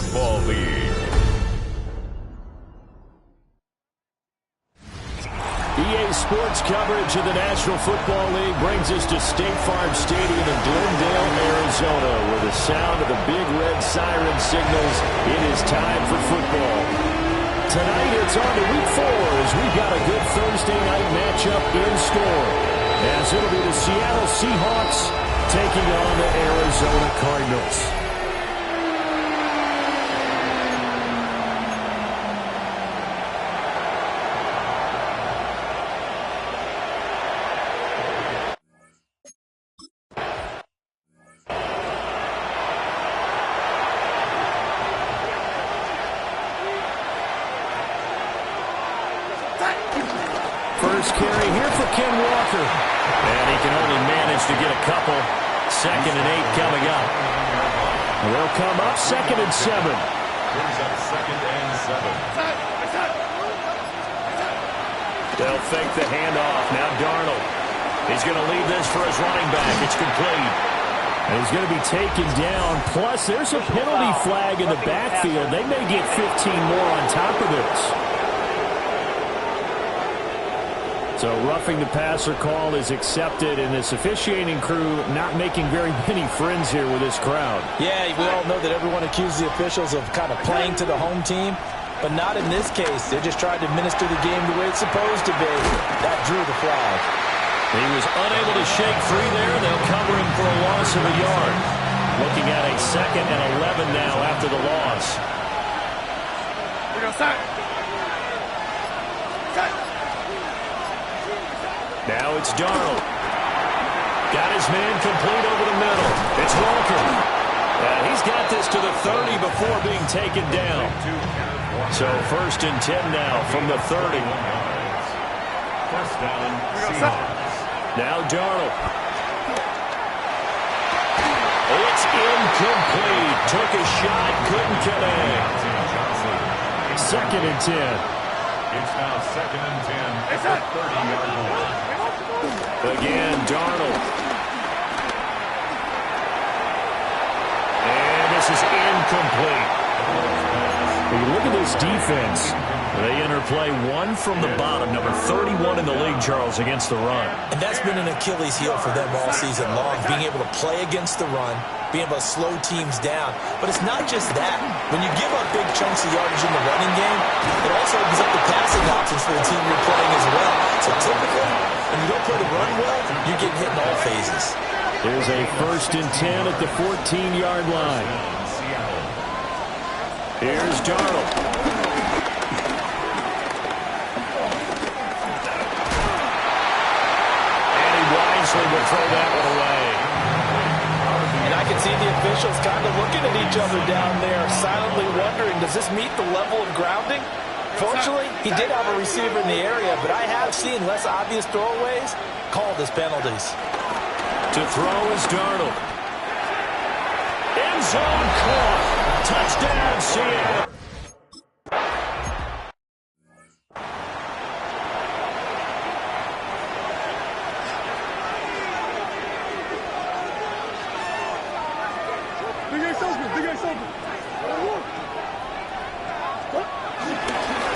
Football League. EA Sports coverage of the National Football League brings us to State Farm Stadium in Glendale, Arizona, where the sound of the big red siren signals it is time for football. Tonight it's on to Week 4 as we've got a good Thursday night matchup in store, as it'll be the Seattle Seahawks taking on the Arizona Cardinals. First carry here for Ken Walker. And he can only manage to get a couple. 2nd and 8 coming up. They'll come up 2nd and 7. Brings up 2nd and 7. They'll fake the handoff. Now Darnold. He's going to leave this for his running back. It's complete. And he's going to be taken down. Plus, there's a penalty flag in the backfield. They may get 15 more on top of this. So roughing the passer call is accepted, and this officiating crew not making very many friends here with this crowd. Yeah, we all know that everyone accuses the officials of kind of playing to the home team, but not in this case. They just tried to administer the game the way it's supposed to be. That drew the flag. He was unable to shake free there. They'll cover him for a loss of a yard. Looking at a 2nd and 11 now after the loss. Now it's Darnold. Got his man complete over the middle. It's Walker. And he's got this to the 30 before being taken down. So 1st and 10 now from the 30. First down, Seahawks. Now Darnold. It's incomplete. Took a shot, couldn't connect. 2nd and 10. It's now 2nd and 10 at the 30-yard line. Again, Darnold. And this is incomplete. When you look at this defense, they interplay one from the bottom, number 31 in the league, Charles, against the run. And that's been an Achilles heel for them all season long, being able to play against the run, being able to slow teams down. But it's not just that. When you give up big chunks of yardage in the running game, it also opens up the passing options for the team you're playing as well. So typically, when you don't play the run well, you're getting hit in all phases. There's a 1st and 10 at the 14-yard line. Here's Darnold. And he wisely will throw that one away. And I can see the officials kind of looking at each other down there, silently wondering, does this meet the level of grounding? Fortunately, he did have a receiver in the area, but I have seen less obvious throwaways called as penalties. To throw is Darnold. End zone caught. Touchdown, Seattle.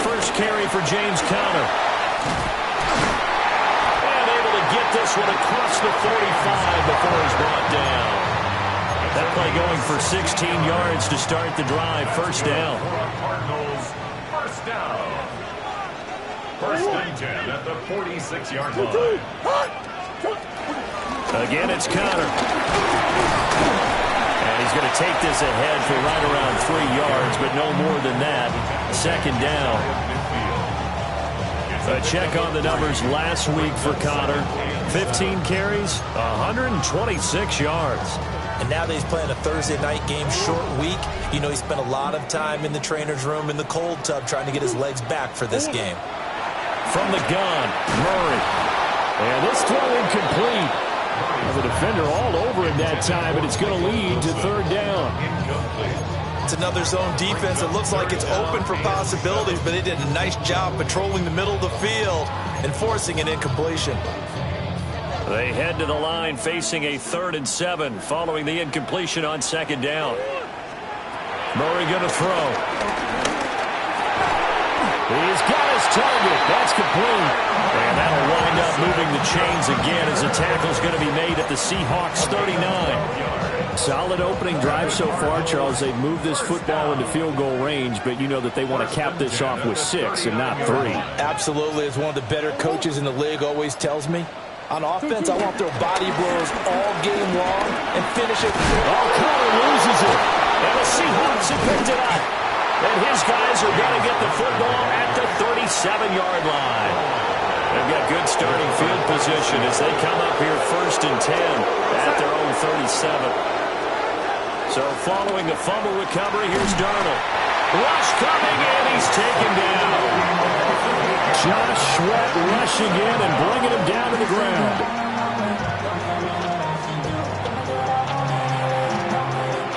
First carry for James Conner. And able to get this one across the 45 before he's brought down. That play going for 16 yards to start the drive. First down. Cardinals, first down. 1st and 10 at the 46-yard line. Again, it's Conner. And he's going to take this ahead for right around 3 yards, but no more than that. 2nd down. A check on the numbers last week for Conner. 15 carries, 126 yards. And now that he's playing a Thursday night game, short week, you know he spent a lot of time in the trainer's room in the cold tub trying to get his legs back for this game. From the gun, Murray. And this throw incomplete. The defender all over him that time, and it's going to lead to 3rd down. It's another zone defense. It looks like it's open for possibilities, but they did a nice job patrolling the middle of the field and forcing an incompletion. They head to the line facing a 3rd and 7 following the incompletion on 2nd down. Murray going to throw. He's got his target. That's complete. And that'll wind up moving the chains again as the tackle's going to be made at the Seahawks 39. Solid opening drive so far, Charles. They've moved this football into field goal range, but you know that they want to cap this off with 6 and not 3. Absolutely. As one of the better coaches in the league always tells me, on offense, I want to throw body blows all game long and finish it. Oh, Connor loses it. And the Seahawks have picked it up. And his guys are going to get the football at the 37-yard line. They've got good starting field position as they come up here 1st and 10 at their own 37. So following the fumble recovery, here's Darnold. Rush coming in, he's taken down. Josh Sweat rushing in and bringing him down to the ground.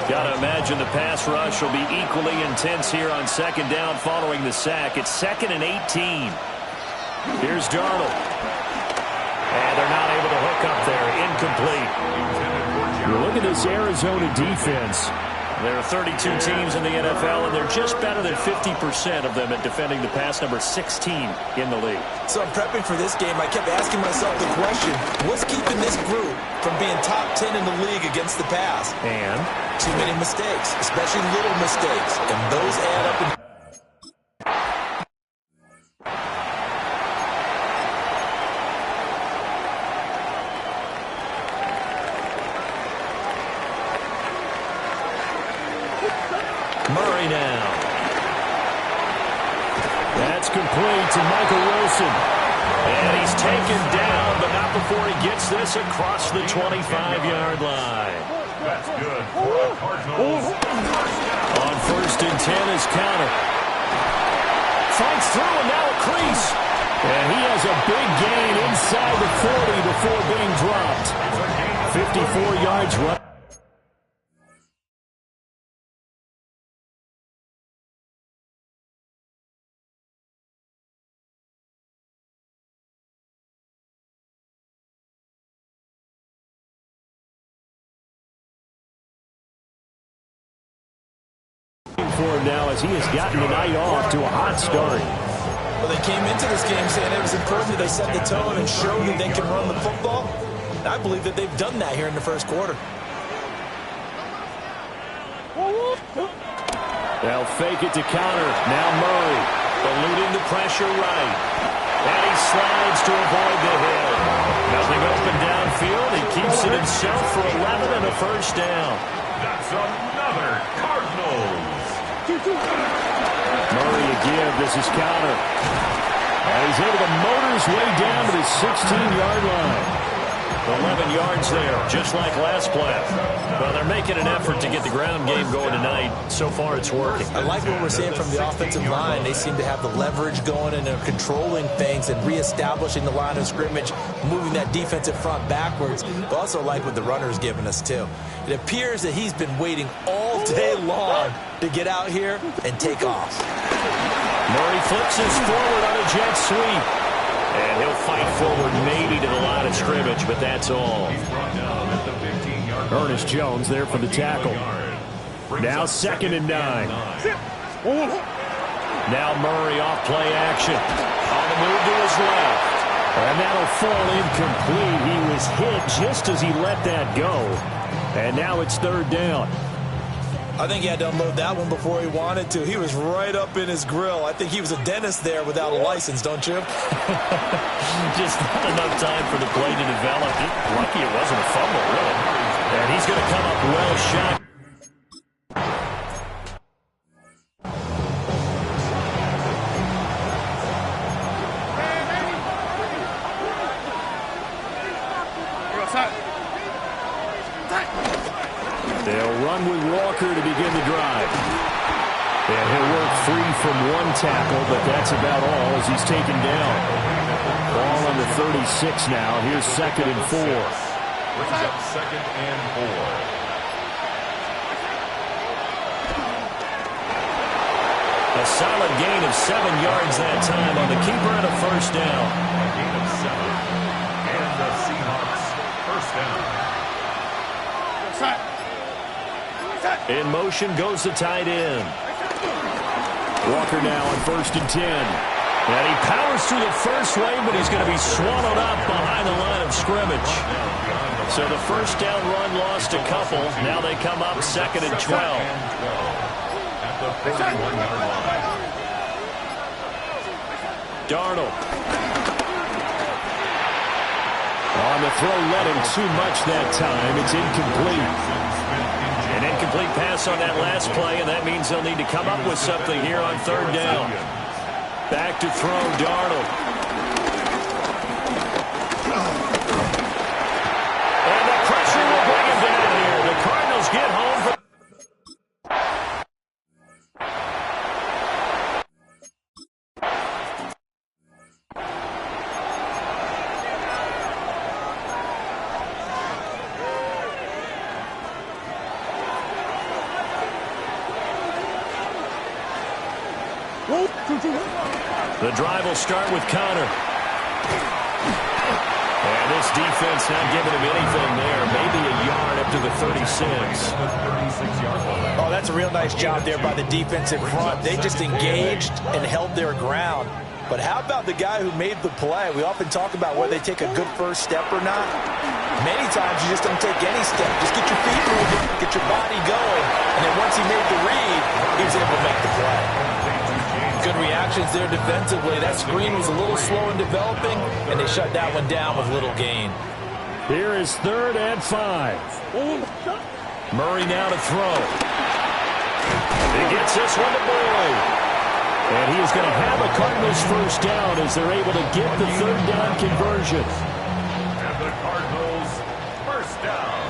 Got to imagine the pass rush will be equally intense here on 2nd down following the sack. It's 2nd and 18. Here's Darnold. And they're not able to hook up there. Incomplete. Look at this Arizona defense. There are 32 teams in the NFL, and they're just better than 50% of them at defending the pass, number 16 in the league. So I'm prepping for this game. I kept asking myself the question, what's keeping this group from being top 10 in the league against the pass? And? Too many mistakes, especially little mistakes, and those add up in Murray now. That's complete to Michael Wilson. And he's taken down, but not before he gets this across the 25-yard line. That's good for the Cardinals. On 1st and 10 is Connor. Fights through and now a crease. And he has a big gain inside the 40 before being dropped. 54 yards right. For him now as he has gotten the night off to a hot start. Well, they came into this game saying it was important that they set the tone and show that they can run the football. And I believe that they've done that here in the 1st quarter. They'll fake it to Connor. Now Murray eluding the pressure right. And he slides to avoid the hit. Nothing open downfield. He keeps it himself for 11 and a 1st down. That's another Cardinals. Murray again. This is Connor. And he's able to motor his way down to the 16-yard line. 11 yards there, just like last play. Well, they're making an effort to get the ground game going tonight. So far, it's working. I like what we're seeing from the offensive line. They seem to have the leverage going and they're controlling things and reestablishing the line of scrimmage, moving that defensive front backwards. But also like what the runner's giving us, too. It appears that he's been waiting all day long to get out here and take off. Murray flips us forward on a jet sweep. And he'll fight forward maybe to the line of scrimmage, but that's all. Ernest Jones there for the tackle. Now 2nd and 9. Now Murray off play action. On the move to his left. And that'll fall incomplete. He was hit just as he let that go. And now it's 3rd down. I think he had to unload that one before he wanted to. He was right up in his grill. I think he was a dentist there without a license, don't you? Just not enough time for the play to develop. Lucky it wasn't a fumble, really. And he's going to come up well shot. They'll run with Walker to begin the drive. And he'll work free from one tackle, but that's about all as he's taken down. Ball on the 36 now. Here's 2nd and 4. Brings up 2nd and 4. A solid gain of 7 yards that time on the keeper and a 1st down. A gain of 7. And the Seahawks 1st down. In motion goes the tight end. Walker now on 1st and 10. And he powers through the first wave, but he's going to be swallowed up behind the line of scrimmage. So the first down run lost a couple. Now they come up 2nd and 12. At the 41-yard line. Darnold. On the throw, led him too much that time. It's incomplete. An incomplete pass on that last play, and that means they'll need to come up with something here on 3rd down. Back to throw, Darnold. And the pressure will bring him down here. The Cardinals get home from... The drive will start with Connor. And this defense not giving him anything there. Maybe a yard up to the 36. Oh, that's a real nice job there by the defense in front. They just engaged and held their ground. But how about the guy who made the play? We often talk about whether they take a good first step or not. Many times you just don't take any step. Just get your feet moving, get your body going. And then once he made the read, he was able to make the play. Good reactions there defensively. That screen was a little slow in developing, and they shut that one down with little gain. Here is 3rd and 5. Murray now to throw. He gets this one to Boyd. And he is going to have a Cardinals first down as they're able to get the 3rd down conversion. And the Cardinals first down.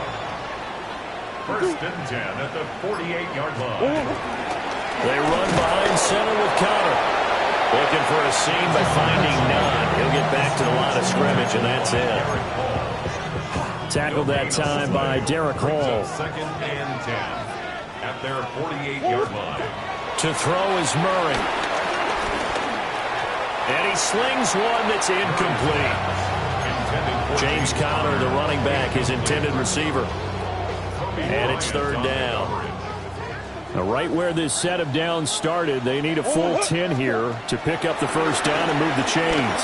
1st and 10 at the 48-yard line. They run behind center with Connor. Looking for a seam, but finding none. He'll get back to the line of scrimmage, and that's it. Tackled that time by Derek Hall. 2nd and 10 at their 48-yard line. To throw is Murray. And he slings one that's incomplete. James Conner, the running back, his intended receiver. And it's 3rd down. Now, right where this set of downs started, they need a full 10 here to pick up the first down and move the chains.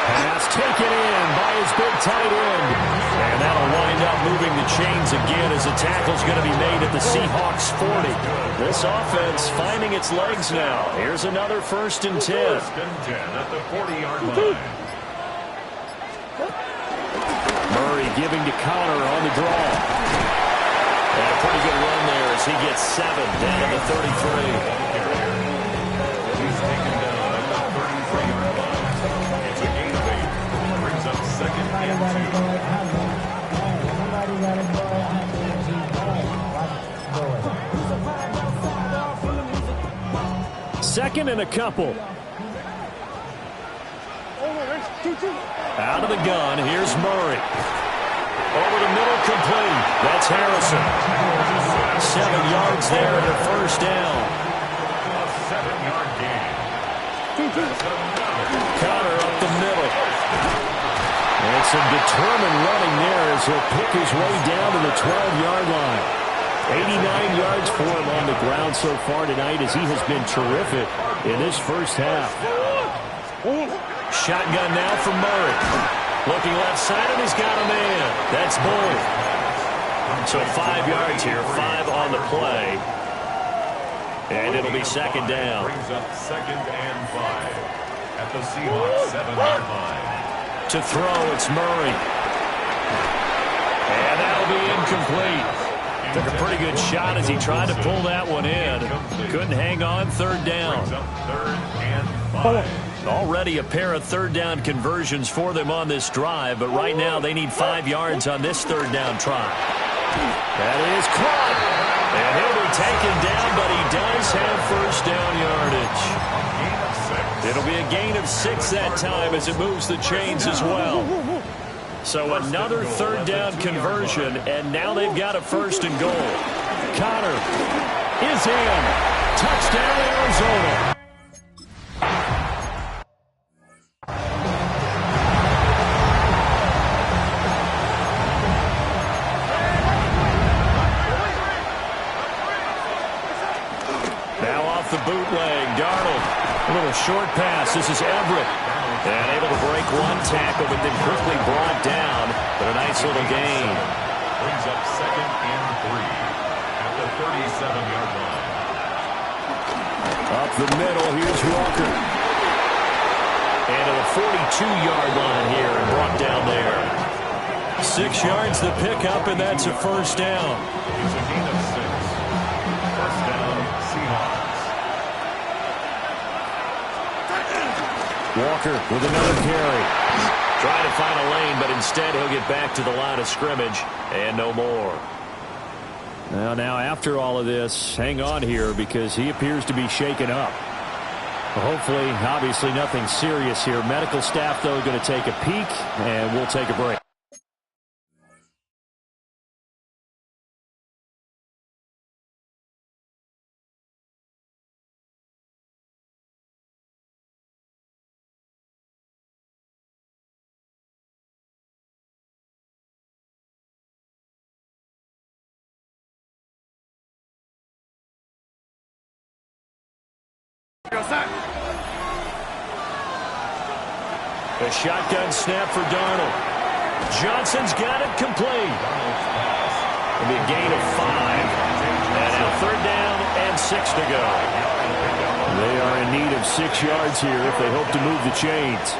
Pass taken in by his big tight end. And that'll wind up moving the chains again as the tackle's going to be made at the Seahawks 40. This offense finding its legs now. Here's another 1st and 10. 1st and 10 at the 40-yard line. Murray giving to Connor on the draw. And a pretty good run there as he gets 7 down to the 33. He's taken down at the 33-yard line. It's a gain of 8. Brings up 2nd and 2. 2nd and a couple. Out of the gun, here's Murray. Over the middle, complete. That's Harrison. 7 yards there and a first down. A 7-yard gain. Connor up the middle. And some determined running there as he'll pick his way down to the 12-yard line. 89 yards for him on the ground so far tonight as he has been terrific in this first half. Shotgun now for Murray. Looking left side, and he's got a man. That's Boyd. So 5 yards here, 5 on the play. And it'll be 2nd down. Brings up 2nd and 5 at the Seahawks 7-yard line. To throw, it's Murray. And that'll be incomplete. Took a pretty good shot as he tried to pull that one in. Couldn't hang on, 3rd down. Brings up 3rd and 5. Already a pair of 3rd down conversions for them on this drive, but right now they need 5 yards on this 3rd down try. That is caught. And he'll be taken down, but he does have first down yardage. It'll be a gain of 6 that time as it moves the chains as well. So another 3rd down conversion, and now they've got a 1st and goal. Connor is in. Touchdown, Arizona. off the bootleg. Darnold, a little short pass. This is Everett. And able to break one tackle, but then quickly brought down. But a nice little gain. Brings up 2nd and 3 at the 37-yard line. Up the middle, here's Walker. And to the 42-yard line here and brought down there. 6 yards the pickup, and that's a first down. It's a gain of 6. First down, Seahawks. Walker with another carry. Trying to find a lane, but instead he'll get back to the line of scrimmage and no more. Now after all of this, hang on here because he appears to be shaken up. Hopefully, obviously nothing serious here. Medical staff, though, going to take a peek, and we'll take a break. A shotgun snap for Darnold. Johnson's got it complete. It'll be a gain of 5. And now 3rd down and 6 to go. They are in need of 6 yards here if they hope to move the chains.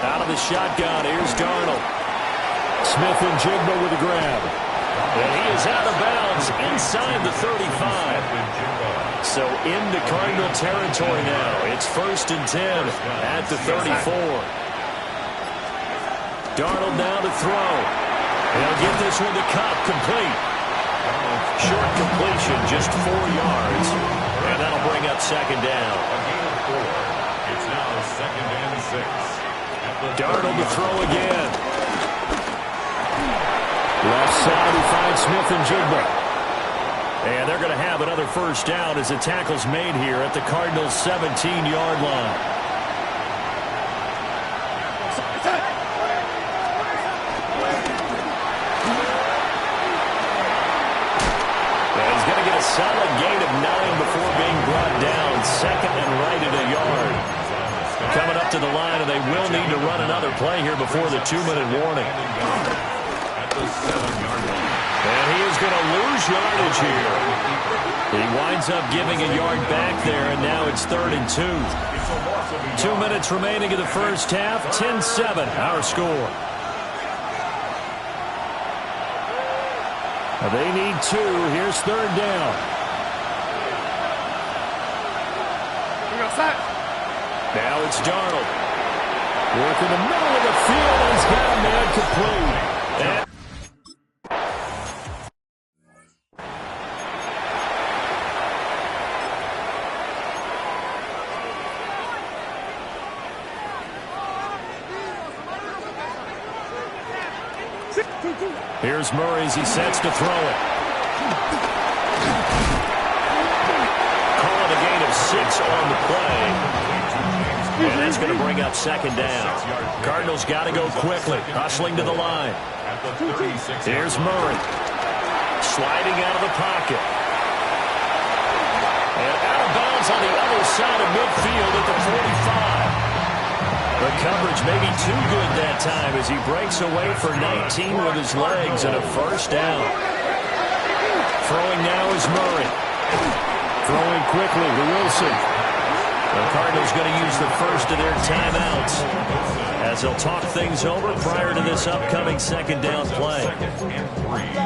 Out of the shotgun, here's Darnold. Smith and Jigba with a grab. And he is out of bounds inside the 35. So into Cardinal territory now. It's 1st and 10 at the 34. Darnold now to throw. They'll get this one to Cup, complete. Short completion, just 4 yards. And that'll bring up 2nd down. A gain of 4. It's now 2nd and 6. Darnold to throw again. Left side, he finds Smith and Jigba. And they're going to have another first down as the tackle's made here at the Cardinals' 17-yard line. And he's going to get a solid gain of 9 before being brought down. 2nd and right at a yard. Coming up to the line, and they will need to run another play here before the 2-minute warning. At the 7-yard line. And he is going to lose yardage here. He winds up giving a yard back there, and now it's 3rd and 2. 2 minutes remaining in the first half. 10-7, our score. They need 2. Here's 3rd down. Now it's Darnold. Work in the middle of the field, and he's got a man complete. And here's Murray as he sets to throw it. Calling a gain of 6 on the play. And that's going to bring up 2nd down. Cardinals got to go quickly. Hustling to the line. Here's Murray. Sliding out of the pocket. And out of bounds on the other side of midfield at the 45. The coverage may be too good that time as he breaks away for 19 with his legs and a first down. Throwing now is Murray. Throwing quickly to Wilson. The Cardinals going to use the first of their timeouts as they'll talk things over prior to this upcoming 2nd down play.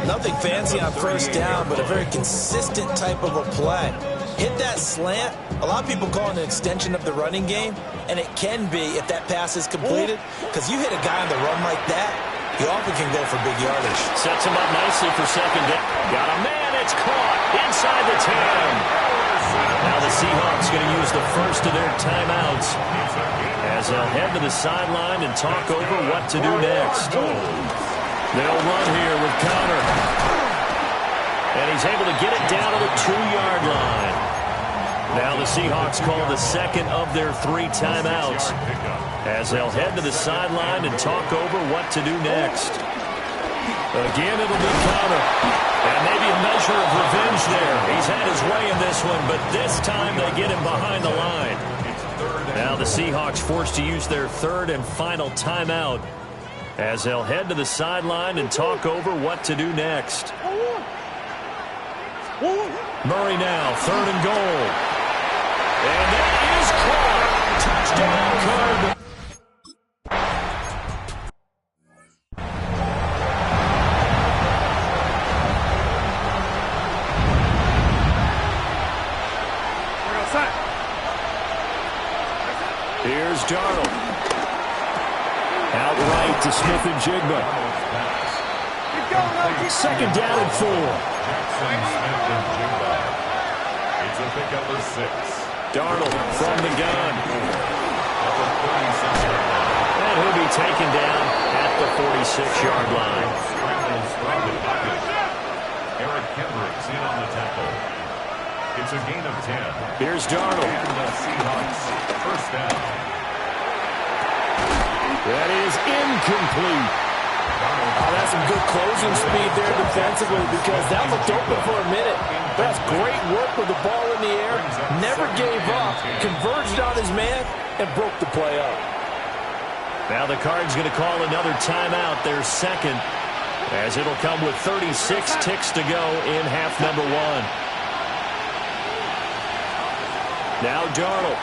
Nothing fancy on first down, but a very consistent type of a play. Hit that slant. A lot of people call it an extension of the running game, and it can be if that pass is completed, because you hit a guy on the run like that, he often can go for big yardage. Sets him up nicely for 2nd down. Got a man, it's caught inside the 10. Now the Seahawks going to use the first of their timeouts as they'll head to the sideline and talk over what to do next. They'll run here with Connor. And he's able to get it down to the 2-yard line. Now the Seahawks call the 2nd of their 3 timeouts as they'll head to the sideline and talk over what to do next. Again, it'll be Connor. And maybe a measure of revenge there. He's had his way in this this one, but this time they get him behind the line. Now the Seahawks forced to use their third and final timeout as they'll head to the sideline and talk over what to do next. Murray now, 3rd and goal. And that is caught. Touchdown, Cardinals. Here's Darnold. Outright to Smith and Jigba. 2nd down and 4. It's a pickup of 6. Darnold from the gun. And he'll be taken down at the 46-yard line. Eric Kendricks in on the tackle. It's a gain of 10. Here's Darnold. And the Seahawks first down. That is incomplete. Oh, that's some good closing speed there defensively because that looked open for a minute. That's great work with the ball in the air. Never gave up. Converged on his man and broke the play up. Now the Cards going to call another timeout, their second, as it'll come with 36 ticks to go in half number 1. Now Darnold.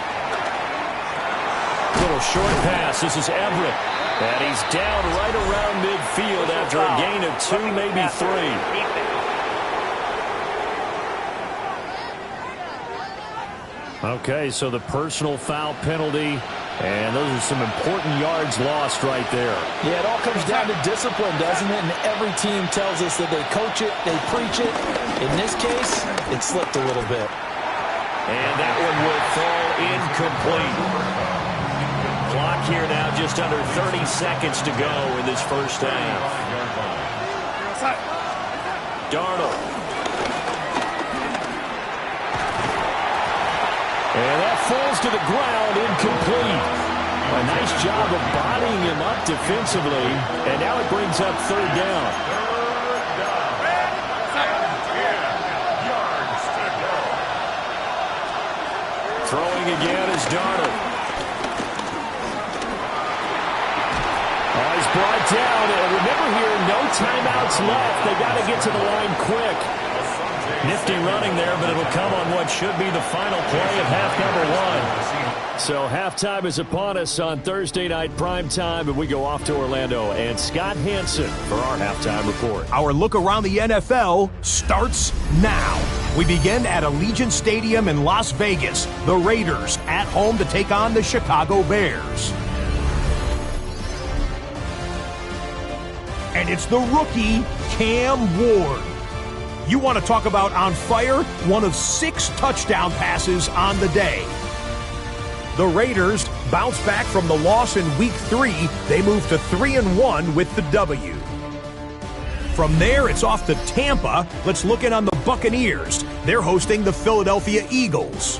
Little short pass. This is Everett. And he's down right around midfield after a gain of 2, maybe 3. Okay, so the personal foul penalty, and those are some important yards lost right there. Yeah, it all comes down to discipline, doesn't it? And every team tells us that they coach it, they preach it. In this case, it slipped a little bit. And that one will fall incomplete. Clock here now, just under 30 seconds to go in this first half. Darnold. And that falls to the ground, incomplete. A nice job of bodying him up defensively, and now it brings up 3rd down. Throwing again is Darnold. He's brought down, and remember here, no timeouts left. They got to get to the line quick. Nifty running there, but it'll come on what should be the final play of half number 1. So halftime is upon us on Thursday night primetime, and we go off to Orlando. And Scott Hansen for our halftime report. Our look around the NFL starts now. We begin at Allegiant Stadium in Las Vegas. The Raiders at home to take on the Chicago Bears. And it's the rookie, Cam Ward. You want to talk about on fire? One of 6 touchdown passes on the day. The Raiders bounce back from the loss in Week 3. They move to 3-1 with the W. From there, it's off to Tampa. Let's look in on the Buccaneers. They're hosting the Philadelphia Eagles.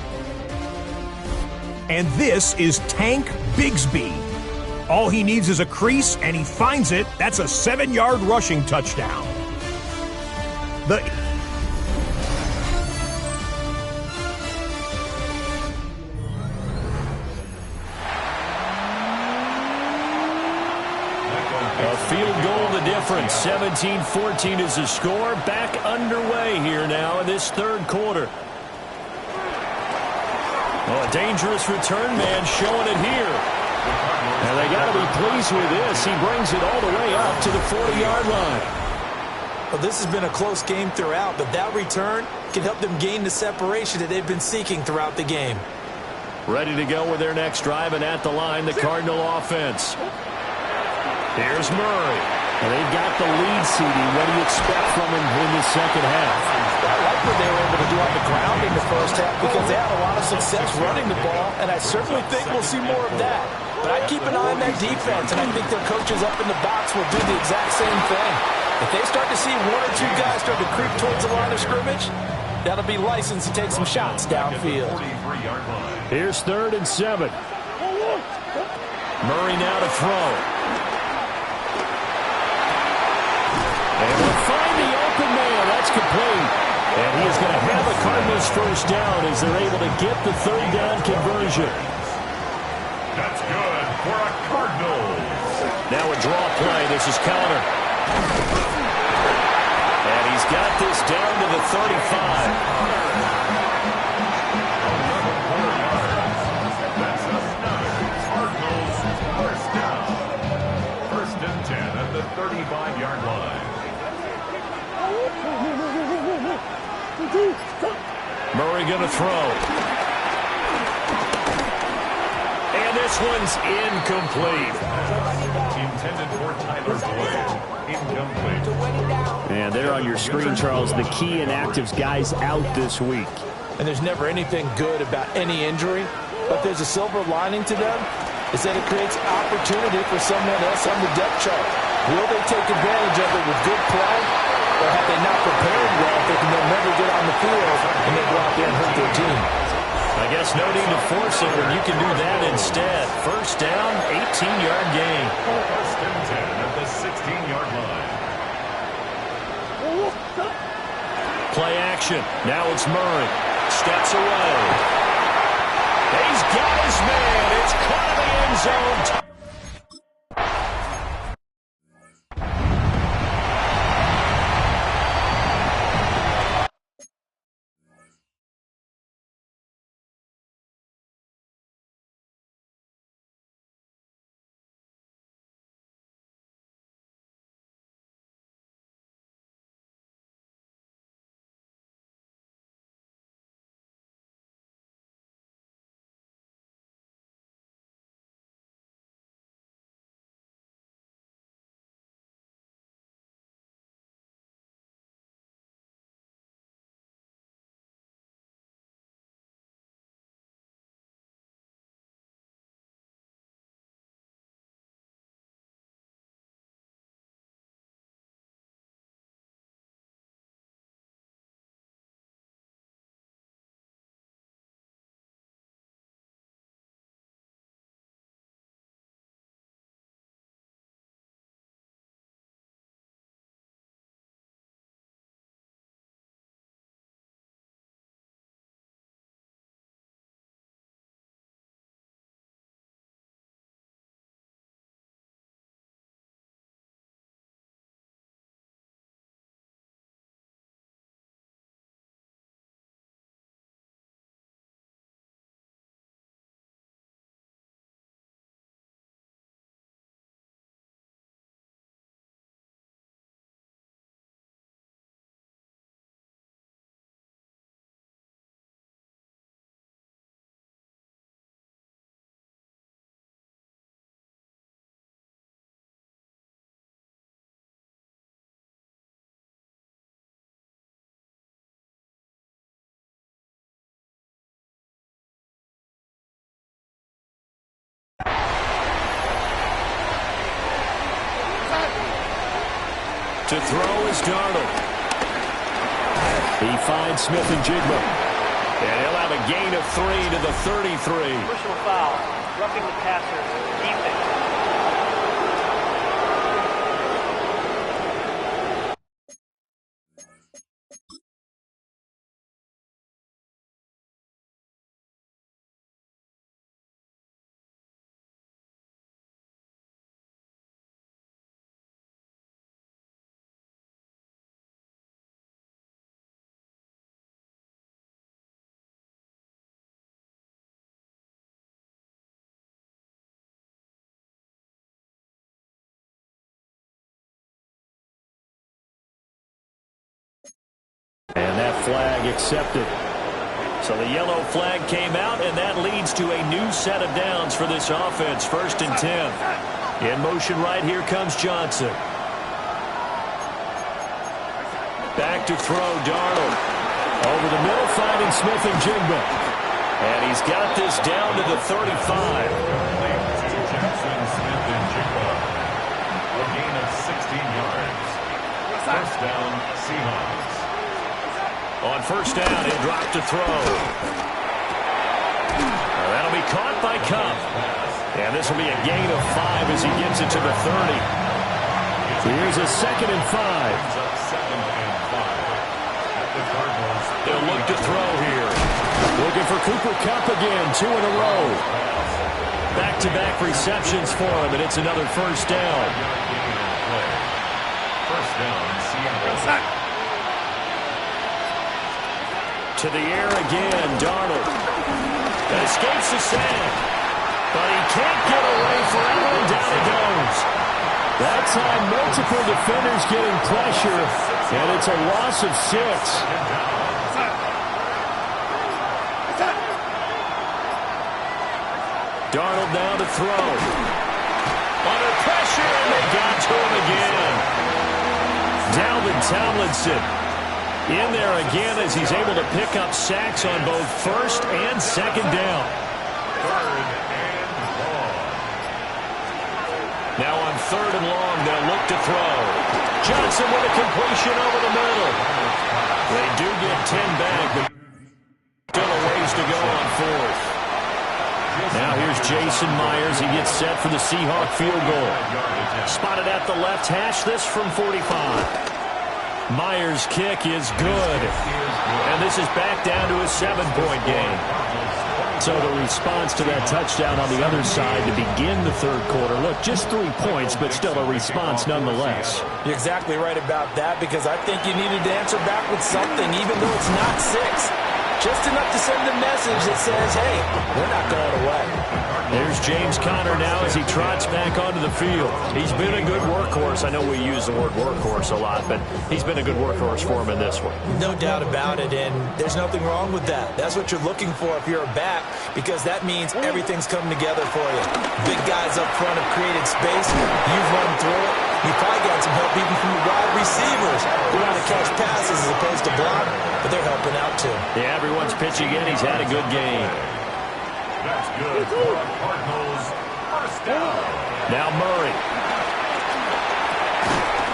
And this is Tank Bigsby. All he needs is a crease, and he finds it. That's a 7-yard rushing touchdown. A field goal the difference. 17-14 is the score. Back underway here now in this 3rd quarter. Oh, a dangerous return man showing it here. And they got to be pleased with this. He brings it all the way up to the 40-yard line. Well, this has been a close game throughout, but that return can help them gain the separation that they've been seeking throughout the game. Ready to go with their next drive, and at the line, the Cardinal offense. Here's Murray. And they've got the lead seeding. What do you expect from him in the second half? I like what they were able to do on the ground in the first half because they had a lot of success running the ball, and I certainly think we'll see more of that. But I keep an eye on that defense, and I think their coaches up in the box will do the exact same thing. If they start to see 1 or 2 guys start to creep towards the line of scrimmage, that'll be licensed to take some shots downfield. Here's 3rd and 7. Murray now to throw. And we'll find the open man. That's complete. And he is going to have a Cardinals first down as they're able to get the third down conversion. That's good for a Cardinals. Now a draw play. This is Connor. And he's got this down to the 35. That's another Cardinals first down. First and 10 at the 35-yard line. Murray going to throw. And this one's incomplete. Intended for Tyler Boyd. Incomplete. And there on your screen, Charles, the key inactives guys out this week. And there's never anything good about any injury, but there's a silver lining to them, is that it creates opportunity for someone else on the depth chart. Will they take advantage of it with good play, or have they not prepared well, thinking they'll never get on the field, and they go out there and hurt their team? I guess no need to force it when you can do that instead. First down, 18-yard gain. First and 10 at the 16-yard line. Play action. Now it's Murray. Steps away. He's got his man. It's caught in the end zone. To throw is Darnold. He finds Smith and Jigma. And he'll have a gain of 3 to the 33. Personal foul. Roughing the passer. Defense. And that flag accepted. So the yellow flag came out, and that leads to a new set of downs for this offense. First and 10. In motion right here comes Johnson. Back to throw, Darnold. Over the middle, finding Smith and Jigba. And he's got this down to the 35. Jackson, Smith, and Jigba. A gain of 16 yards. First down, Seahawks. On first down, he'll drop to throw. That'll be caught by Cup. And this will be a gain of 5 as he gets it to the 30. So here's a 2nd and 5. Second and 5. At the Cardinals. They'll look to throw here. Looking for Cooper Kupp again, 2 in a row. Back-to-back receptions for him, and it's another first down. First down, Seattle. To the air again, Darnold. Escapes the sack, but he can't get away forever, and down he goes. That time, multiple defenders getting pressure, and it's a loss of 6. Darnold now to throw. Under pressure, and they got to him again. Dalvin Tomlinson in there again as he's able to pick up sacks on both first and second down. Third and long. Now on third and long, they'll look to throw. Johnson with a completion over the middle. They do get 10 back, but still a ways to go on fourth. Now here's Jason Myers. He gets set for the Seahawk field goal. Spotted at the left hash, this from 45. Myers' kick is good. And this is back down to a 7-point game. So the response to that touchdown on the other side to begin the third quarter. Look, just 3 points, but still a response nonetheless. You're exactly right about that, because I think you needed to answer back with something, even though it's not 6. Just enough to send a message that says, hey, we're not going away. There's James Conner now as he trots back onto the field. He's been a good workhorse. I know we use the word workhorse a lot, but he's been a good workhorse for him in this one. No doubt about it, and there's nothing wrong with that. That's what you're looking for if you're a back, because that means everything's coming together for you. Big guys up front have created space. You've run through it. You probably got some help even from the wide receivers who want to catch passes as opposed to block, but they're helping out too. Yeah, everyone's pitching in. He's had a good game. That's good for the Cardinals. First down. Now Murray.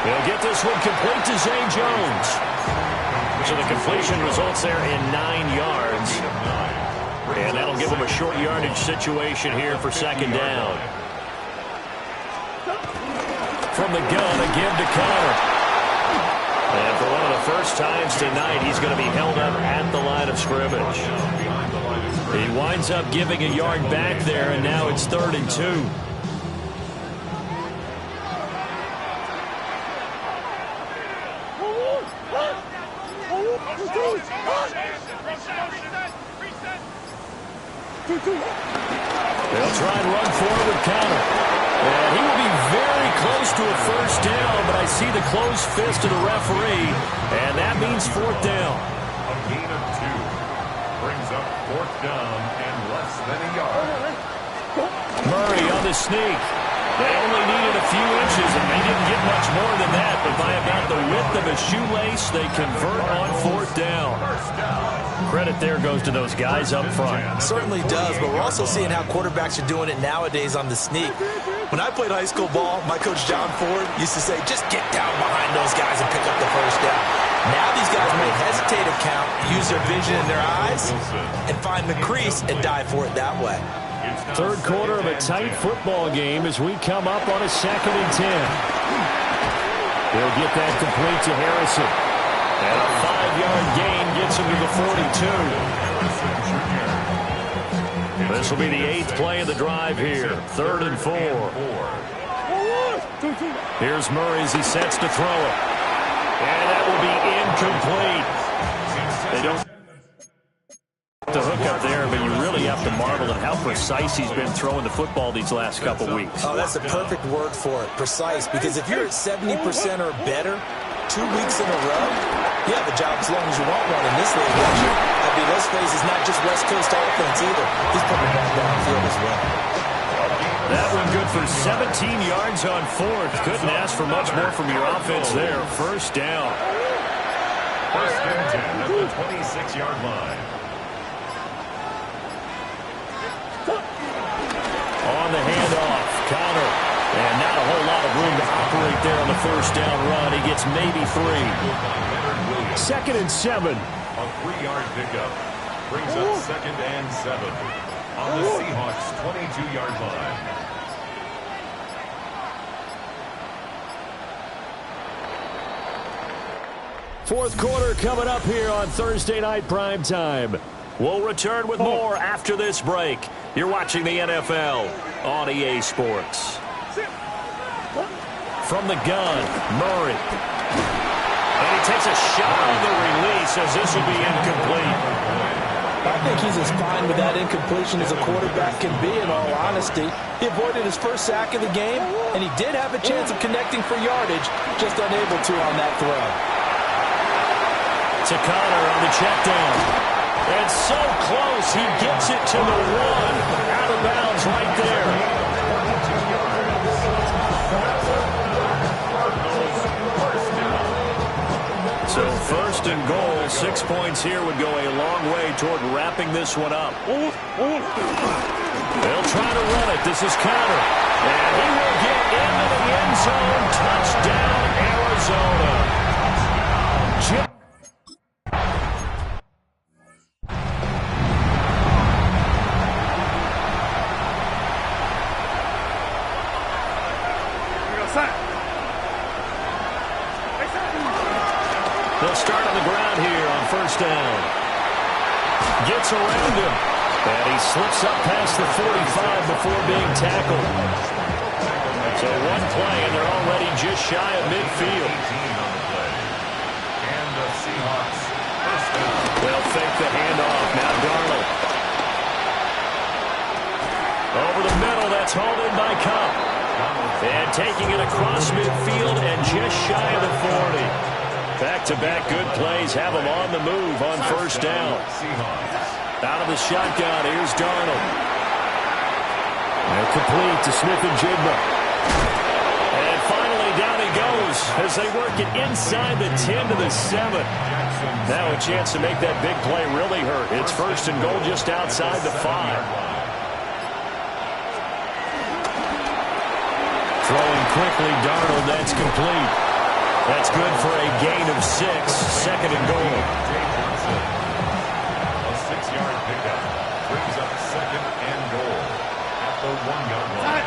He'll get this one complete to Zay Jones. So the completion results there in 9 yards. And that'll give him a short yardage situation here for second down. From the gun, a give to Conner. And for one of the first times tonight, he's going to be held up at the line of scrimmage. He winds up giving a yard back there, and now it's 3rd and 2. They'll try and run forward with Conner. And he will be very close to a first down, but I see the closed fist of the referee, and that means 4th down. A gain of 2 brings up 4th down and less than a yard. Murray on the sneak. They only needed a few inches, and they didn't get much more than that, but by about the width of a shoelace, they convert on 4th down. Credit there goes to those guys up front. Certainly does, but we're also seeing how quarterbacks are doing it nowadays on the sneak. When I played high school ball, my coach John Ford used to say, just get down behind those guys and pick up the first down. Now these guys may hesitate to count, use their vision in their eyes, and find the crease and dive for it that way. Third quarter of a tight football game as we come up on a 2nd and 10. They'll get that complete to Harrison. And a 5-yard gain gets him to the 42. This will be the 8th play of the drive here. 3rd and 4. Here's Murray as he sets to throw it. And that will be incomplete. They don't the hook up there, but you really have to marvel at how precise he's been throwing the football these last couple weeks. Oh, that's a perfect word for it, precise, because if you're at 70% or better 2 weeks in a row, you have a job as long as you want one in this league. I mean, let's face it, it's not just West Coast offense either. He's putting the ball downfield as well. That one good for 17 yards on 4th. Couldn't ask for much more from your offense there. First down. First and 10 at the 26-yard line. On the handoff, Conner. And not a whole lot of room to operate there on the first down run. He gets maybe 3. 2nd and 7. A 3-yard pickup brings up 2nd and 7 on the Seahawks' 22-yard line. Fourth quarter coming up here on Thursday Night Primetime. We'll return with more after this break. You're watching the NFL on EA Sports. From the gun, Murray. And he takes a shot on the release as this will be incomplete. I think he's as fine with that incompletion as a quarterback can be, in all honesty. He avoided his first sack of the game, and he did have a chance of connecting for yardage, just unable to on that throw. To Connor on the check down. And so close, he gets it to the one. Out of bounds right there. So first and goal, 6 points here would go a long way toward wrapping this one up. They'll try to run it. This is Connor. And he will get into the end zone. Touchdown, Arizona. They'll start on the ground here on first down. Gets around him. And he slips up past the 45 before being tackled. So one play, and they're already just shy of midfield. And the Seahawks first down. They'll fake the handoff. Now Darnold. Over the middle, that's hauled in by Cup. And taking it across midfield and just shy of the 40. Back-to-back good plays have him on the move on first down. Out of the shotgun, here's Darnold. And complete to Smith-Njigba. And finally down he goes as they work it inside the 10 to the 7. Now a chance to make that big play really hurt. It's first and goal just outside the 5. Throwing quickly, Darnold, that's complete. That's good for a gain of 6, second and goal. A 6-yard pickup brings up second and goal at the 1-yard line.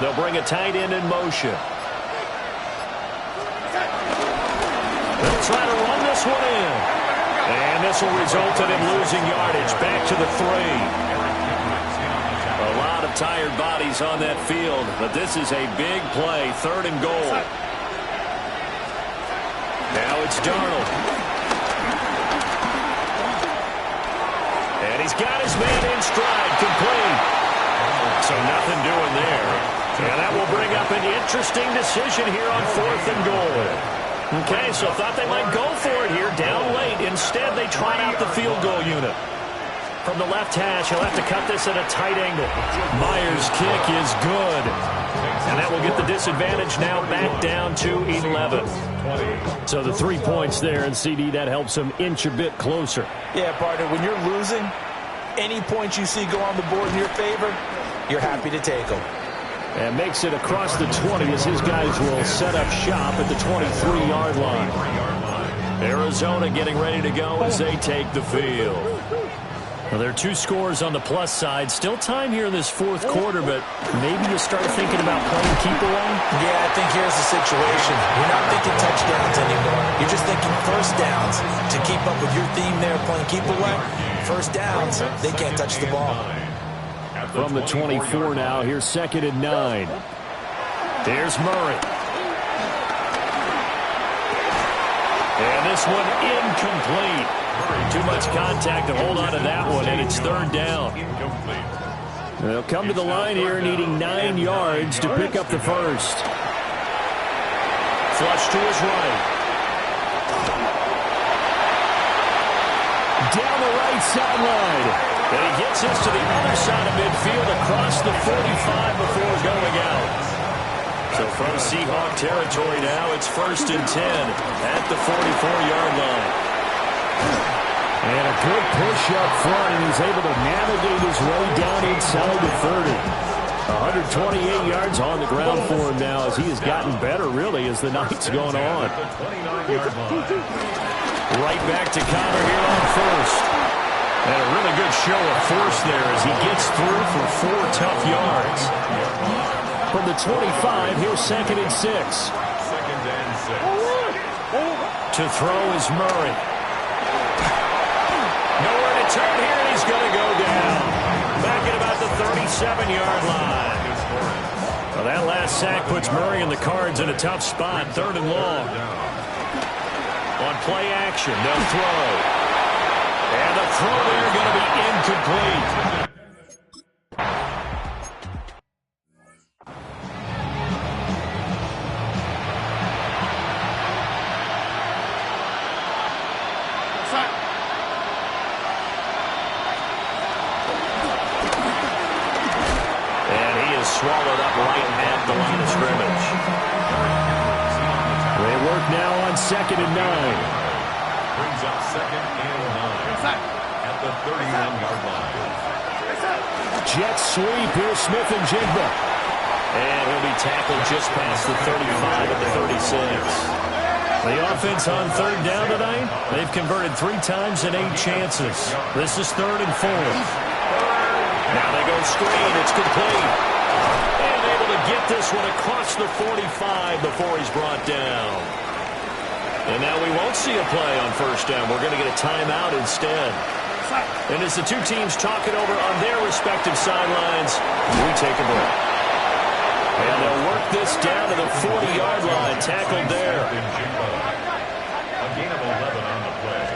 They'll bring a tight end in motion. They'll try to run this one in. And this will result in him losing yardage back to the 3. A lot of tired bodies on that field, but this is a big play, third and goal. Now it's Darnold. And he's got his man in stride, complete. So nothing doing there. And that will bring up an interesting decision here on fourth and goal. Okay, so thought they might go for it here, down late. Instead, they tried out the field goal unit. From the left hash, he'll have to cut this at a tight angle. Myers' kick is good. And that will get the disadvantage now back down to 11. So the 3 points there, and CD, that helps him inch a bit closer. Yeah, partner, when you're losing, any points you see go on the board in your favor, you're happy to take them. And makes it across the 20 as his guys will set up shop at the 23-yard line. Arizona getting ready to go as they take the field. Well, there are 2 scores on the plus side. Still time here in this fourth quarter, but maybe you start thinking about playing keep away? Yeah, I think here's the situation. You're not thinking touchdowns anymore. You're just thinking first downs. To keep up with your theme there, playing keep away, first downs, they can't touch the ball. From the 24 now, here's second and 9. There's Murray. And this one incomplete. Too much contact to hold on to that one, and it's third down. They'll come to the line here needing 9 yards to pick up the first. Flush to his right. Down the right sideline. And he gets this to the other side of midfield across the 45 before going out. So from Seahawk territory now, it's first and 10 at the 44-yard line. And a good push up front, and he's able to navigate his way down inside the 30. 128 yards on the ground for him now as he has gotten better, really, as the night's going on. Right back to Connor here on first. And a really good show of force there as he gets through for 4 tough yards. From the 25, here's second and 6. Second and 6. To throw is Murray. Nowhere to turn here, and he's going to go down. Back at about the 37-yard line. Well, that last sack puts Murray and the Cards in a tough spot, 3rd and long. On play action, they'll throw. And the throw there going to be incomplete. Swallowed up right at the line of scrimmage. They work now on 2nd and 9. Brings up 2nd and 9 at the 31-yard line. Jet sweep here, Smith and Jigba. And he'll be tackled just past the 35 at the 36. The offense on 3rd down tonight, they've converted 3 times in 8 chances. This is 3rd and 4. Now they go screen. It's complete. And able to get this one across the 45 before he's brought down. And now we won't see a play on 1st down. We're going to get a timeout instead. And as the two teams talk it over on their respective sidelines, we take a break. And they'll work this down to the 40-yard line. Tackled there. A gain of 11 on the play.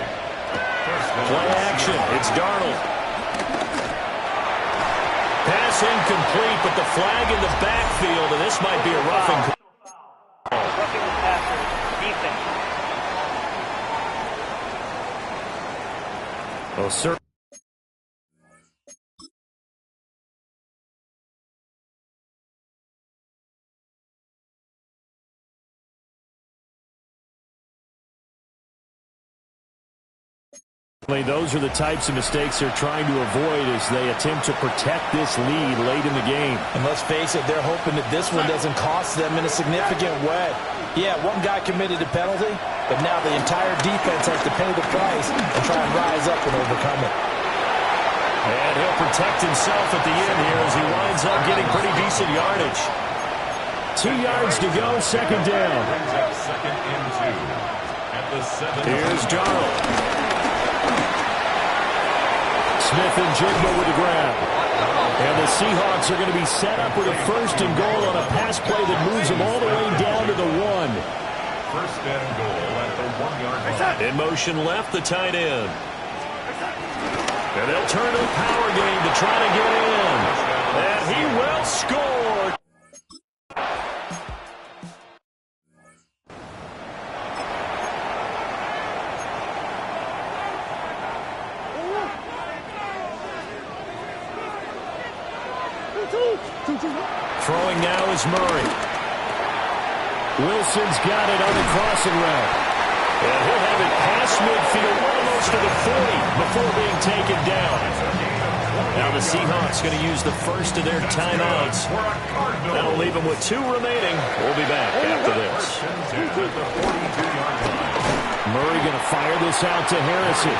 Play action. It's Darnold. Pass incomplete, but the flag in the backfield, and this might be a roughing. Roughing the passer, defense. Oh, sir. Those are the types of mistakes they're trying to avoid as they attempt to protect this lead late in the game. And let's face it, they're hoping that this one doesn't cost them in a significant way. Yeah, one guy committed a penalty, but now the entire defense has to pay the price and try and rise up and overcome it. And he'll protect himself at the end here as he winds up getting pretty decent yardage. 2 yards to go, 2nd down. Brings up 2nd and 2 at the 7. Here's Darnold. Smith and Jigba with the grab. And the Seahawks are going to be set up with a 1st and goal on a pass play that moves them all the way down to the 1. 1st and goal at the 1-yard line. In motion left, the tight end. And they'll turn to the power game to try to get in. And he will score. Throwing now is Murray. Wilson's got it on the crossing route. And he'll have it past midfield, almost to the 40 before being taken down. Now the Seahawks going to use the first of their timeouts. That'll leave them with 2 remaining. We'll be back after this. Murray going to fire this out to Harrison.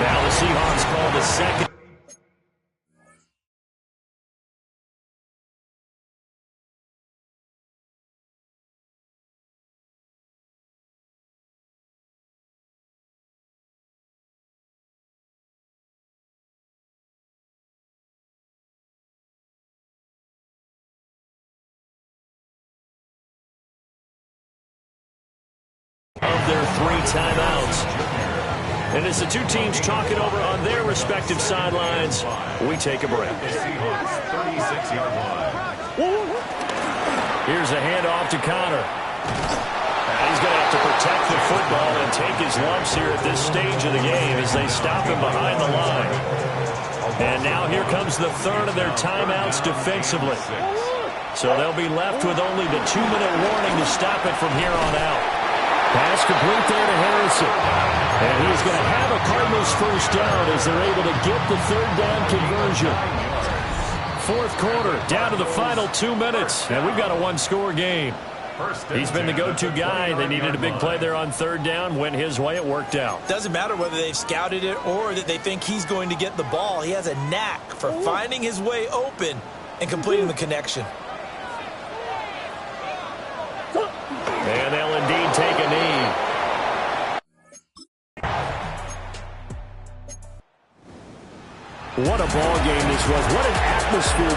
Now the Seahawks call the second. Of their 3 timeouts. And as the two teams talk it over on their respective sidelines, we take a break. Seahawks 36-yard line. Here's a handoff to Connor. He's going to have to protect the football and take his lumps here at this stage of the game as they stop him behind the line. And now here comes the 3rd of their timeouts defensively. So they'll be left with only the 2-minute warning to stop it from here on out. Pass complete there to Harrison. And he's going to have a Cardinals 1st down as they're able to get the 3rd down conversion. 4th quarter, down to the final 2 minutes. And we've got a 1-score game. He's been the go-to guy. They needed a big play there on 3rd down. Went his way. It worked out. Doesn't matter whether they've scouted it or that they think he's going to get the ball. He has a knack for finding his way open and completing the connection. And they'll indeed take a knee. What a ball game this was. What an atmosphere